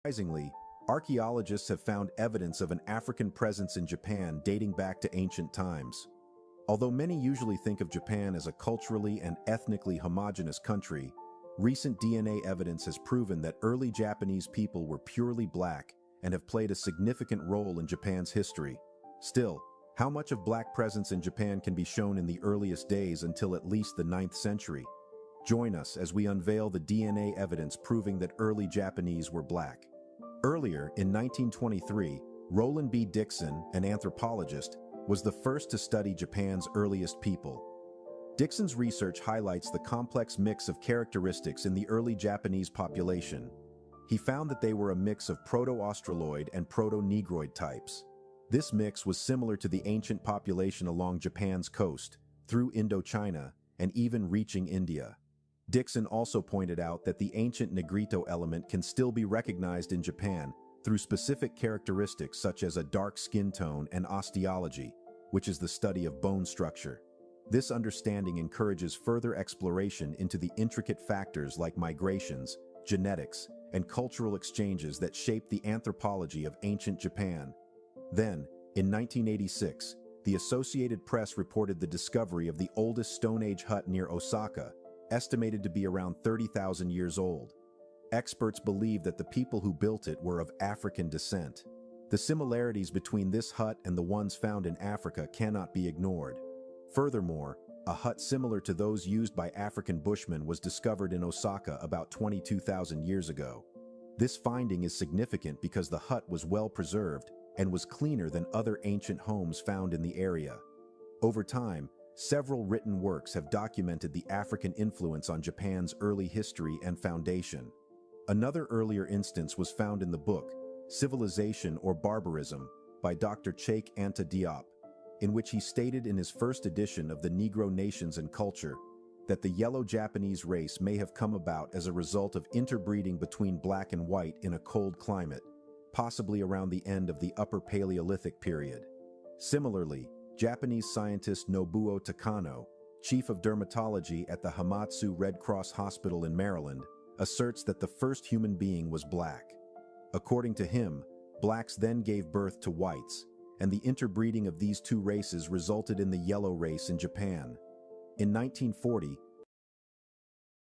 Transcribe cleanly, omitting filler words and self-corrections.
Surprisingly, archaeologists have found evidence of an African presence in Japan dating back to ancient times. Although many usually think of Japan as a culturally and ethnically homogeneous country, recent DNA evidence has proven that early Japanese people were purely black and have played a significant role in Japan's history. Still, how much of black presence in Japan can be shown in the earliest days until at least the 9th century? Join us as we unveil the DNA evidence proving that early Japanese were black. Earlier, in 1923, Roland B. Dixon, an anthropologist, was the first to study Japan's earliest people. Dixon's research highlights the complex mix of characteristics in the early Japanese population. He found that they were a mix of Proto-Australoid and Proto-Negroid types. This mix was similar to the ancient population along Japan's coast, through Indochina, and even reaching India. Dixon also pointed out that the ancient Negrito element can still be recognized in Japan through specific characteristics such as a dark skin tone and osteology, which is the study of bone structure. This understanding encourages further exploration into the intricate factors like migrations, genetics, and cultural exchanges that shaped the anthropology of ancient Japan. Then, in 1986, the Associated Press reported the discovery of the oldest Stone Age hut near Osaka, estimated to be around 30,000 years old. Experts believe that the people who built it were of African descent. The similarities between this hut and the ones found in Africa cannot be ignored. Furthermore, a hut similar to those used by African Bushmen was discovered in Osaka about 22,000 years ago. This finding is significant because the hut was well preserved and was cleaner than other ancient homes found in the area. Over time, several written works have documented the African influence on Japan's early history and foundation. Another earlier instance was found in the book, Civilization or Barbarism, by Dr. Cheikh Anta Diop, in which he stated in his first edition of the Negro Nations and Culture that the yellow Japanese race may have come about as a result of interbreeding between black and white in a cold climate, possibly around the end of the Upper Paleolithic period. Similarly, Japanese scientist Nobuo Takano, chief of dermatology at the Hamatsu Red Cross Hospital in Maryland, asserts that the first human being was black. According to him, blacks then gave birth to whites, and the interbreeding of these two races resulted in the yellow race in Japan. In 1940,